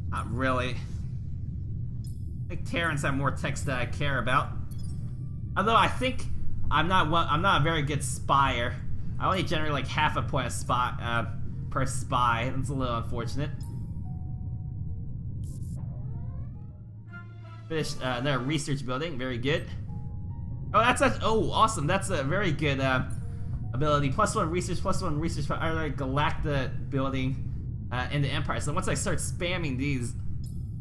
Not really. I think Terrans have more text that I care about. Although I think I'm not a very good spyer. I only generate like half a point per spy. That's a little unfortunate. Finished their research building. Very good. Oh, awesome. That's a very good ability. +1 research, +1 research for our Galacta building. In the Empire. So once I start spamming these,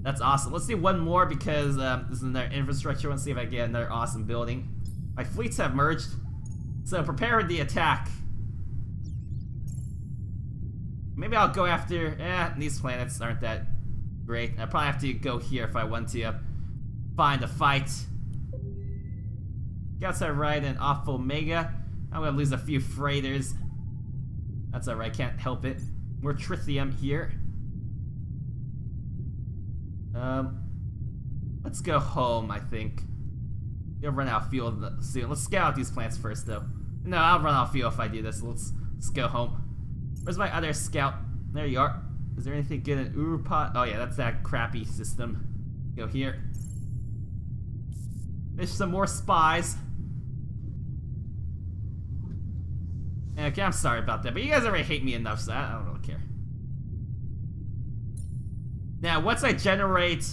that's awesome. Let's do one more because this is another infrastructure. Let's see if I get another awesome building. My fleets have merged, so prepare the attack. Maybe I'll go after. These planets aren't that great. I probably have to go here if I want to find a fight. Outside right and off Omega. I'm gonna lose a few freighters. That's alright. Can't help it. More tritium here. Let's go home, I think. You'll run out of fuel soon. Let's scout out these plants first, though. No, I'll run out of fuel if I do this. Let's go home. Where's my other scout? There you are. Is there anything good in Urupot? Oh yeah, that's that crappy system. Go here. There's some more spies. Okay, I'm sorry about that, but you guys already hate me enough, so I don't really care. Now, once I generate,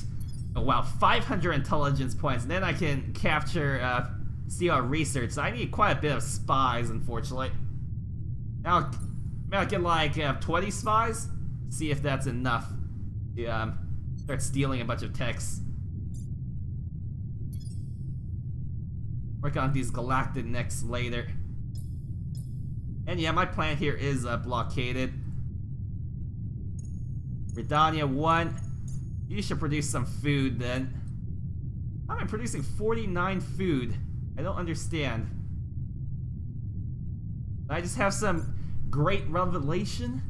500 intelligence points, then I can capture CR research. So I need quite a bit of spies, unfortunately. Now, I'll get like 20 spies. See if that's enough to start stealing a bunch of techs. Work on these galactic necks later. And yeah, my plan here is blockaded. Redania 1. You should produce some food then. How am I producing 49 food? I don't understand. I just have some great revelation?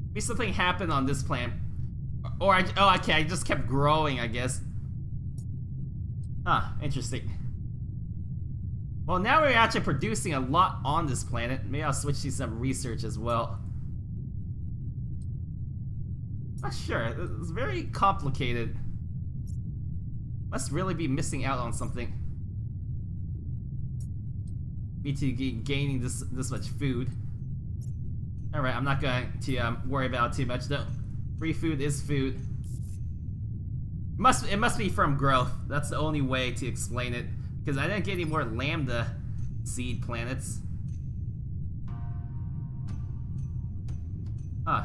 Maybe something happened on this planet. Or okay, I just kept growing, I guess. Huh, interesting. Well, now we're actually producing a lot on this planet. Maybe I'll switch to some research as well. Not sure, it's very complicated. Must really be missing out on something. Me to gaining this much food. Alright, I'm not going to worry about it too much though. Free food is food. It must be from growth. That's the only way to explain it. Because I didn't get any more lambda seed planets. Huh.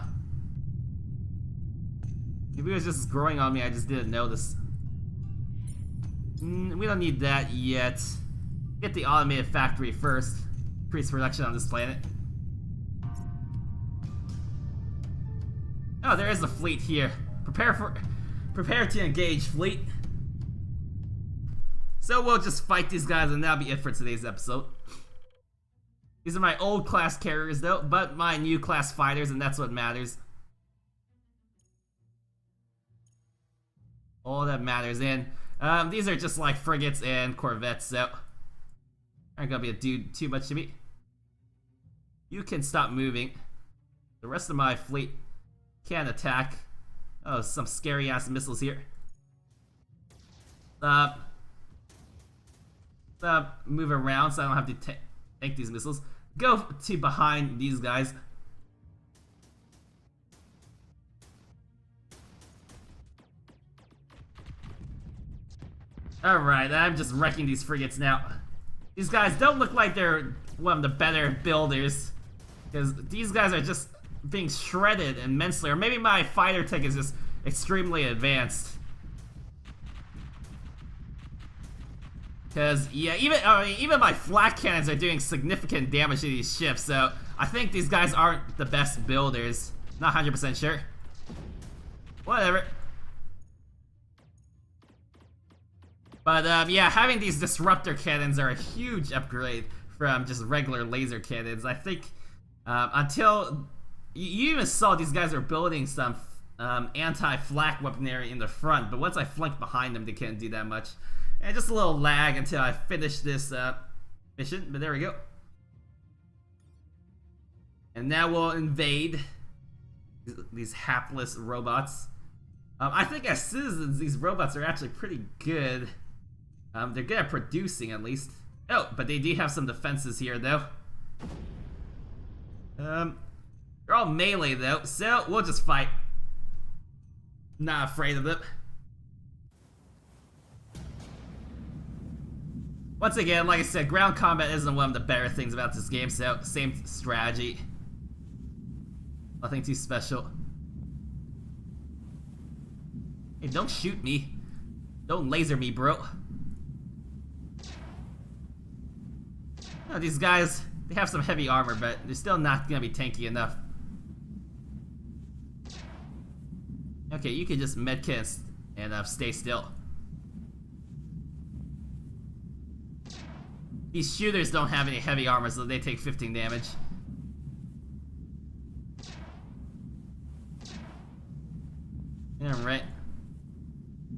Maybe it was just growing on me, I just didn't notice. We don't need that yet. Get the automated factory first. Increase production on this planet. Oh, there is a fleet here. Prepare to engage, fleet. So we'll just fight these guys and that'll be it for today's episode. These are my old class carriers though, but my new class fighters, and that's what matters. All that matters. And these are just like frigates and corvettes, so aren't gonna be a dude too much to me. You can stop moving. The rest of my fleet can't attack. Oh, some scary ass missiles here. Move around so I don't have to tank these missiles. Go to behind these guys. Alright, I'm just wrecking these frigates now. These guys don't look like they're one of the better builders. Because these guys are just being shredded immensely. Or maybe my fighter tech is just extremely advanced. Because, yeah, even my flak cannons are doing significant damage to these ships, so I think these guys aren't the best builders. Not 100% sure. Whatever. But, yeah, having these disruptor cannons are a huge upgrade from just regular laser cannons. I think, until... You even saw these guys are building some anti-flak weaponry in the front, but once I flanked behind them, they can't do that much. And just a little lag until I finish this mission, but there we go. And now we'll invade these hapless robots. I think as citizens, these robots are actually pretty good. They're good at producing, at least. Oh, but they do have some defenses here, though. They're all melee, though, so we'll just fight. Not afraid of them. Once again, like I said, ground combat isn't one of the better things about this game, so same strategy. Nothing too special. Hey, don't shoot me. Don't laser me, bro. No, these guys, they have some heavy armor, but they're still not gonna be tanky enough. Okay, you can just medkit and stay still. These shooters don't have any heavy armor, so they take 15 damage. Alright.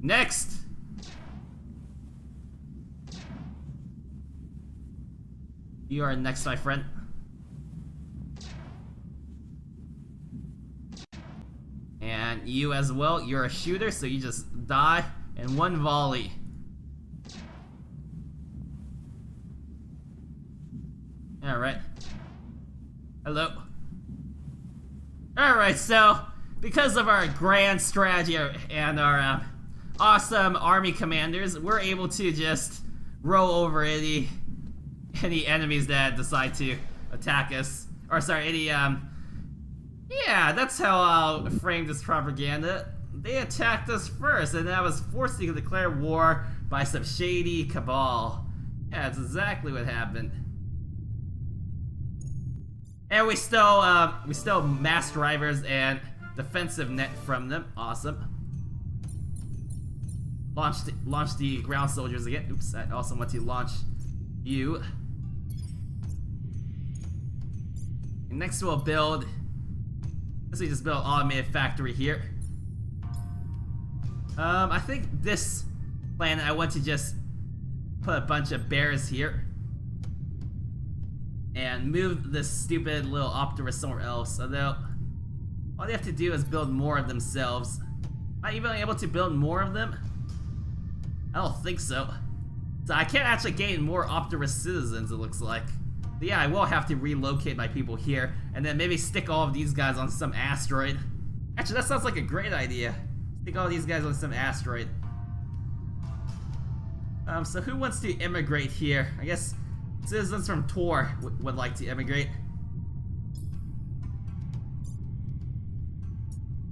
Next! You are next, my friend. And you as well, you're a shooter, so you just die in one volley. Alright. Hello. Alright, so because of our grand strategy and our awesome army commanders, we're able to just roll over any enemies that decide to attack us. Or sorry, any yeah, that's how I'll frame this propaganda. They attacked us first, and I was forced to declare war by some shady cabal. Yeah, that's exactly what happened. And we still mass drivers and defensive net from them. Awesome. Launch the ground soldiers again. Oops, I also want to launch you. And next we'll build. Let's just build an automated factory here. I think this planet I want to just Put a bunch of bears here. And move this stupid little Optimus somewhere else. Although, all they have to do is build more of themselves. Am I even able to build more of them? I don't think so. So I can't actually gain more Optimus citizens, it looks like. But yeah, I will have to relocate my people here, and then maybe stick all of these guys on some asteroid. Actually, that sounds like a great idea. Stick all these guys on some asteroid. So who wants to immigrate here? I guess citizens from Tor would like to immigrate.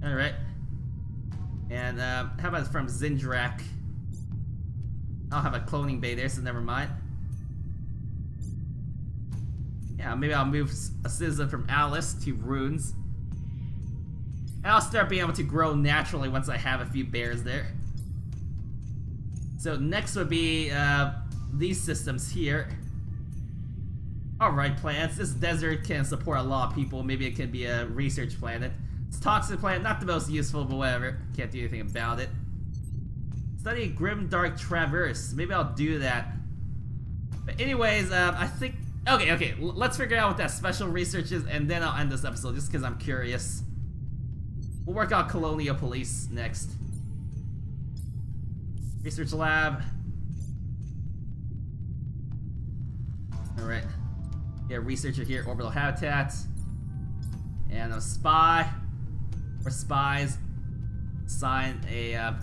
Alright. And how about from Zindrak? I'll have a cloning bay there, so never mind. Yeah, maybe I'll move a citizen from Alice to Runes. And I'll start being able to grow naturally once I have a few bears there. So next would be these systems here. Alright, plants. This desert can support a lot of people. Maybe it can be a research planet. It's a toxic planet, not the most useful, but whatever. Can't do anything about it. Study Grim Dark Traverse. Maybe I'll do that. But anyways, I think... Okay, let's figure out what that special research is, and then I'll end this episode, just because I'm curious. We'll work on Colonial Police next. Research lab. Alright. Yeah, researcher here, orbital habitats. And a spy. Or spies. Assign a,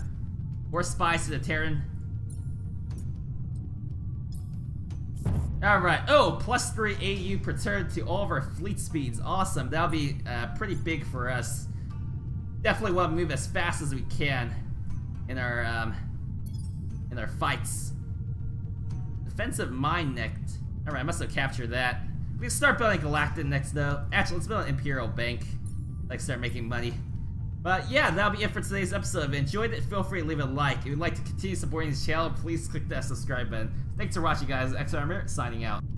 more spies to the Terran. Alright, oh, +3 AU per turn to all of our fleet speeds. Awesome, that'll be pretty big for us. Definitely want to move as fast as we can in our fights. Defensive mine next. Alright, I must have captured that. We can start building Galactic next though. Actually, let's build an Imperial Bank. Like, start making money. But yeah, that'll be it for today's episode. If you enjoyed it, feel free to leave a like. If you'd like to continue supporting this channel, please click that subscribe button. Thanks for watching, guys. XRMer signing out.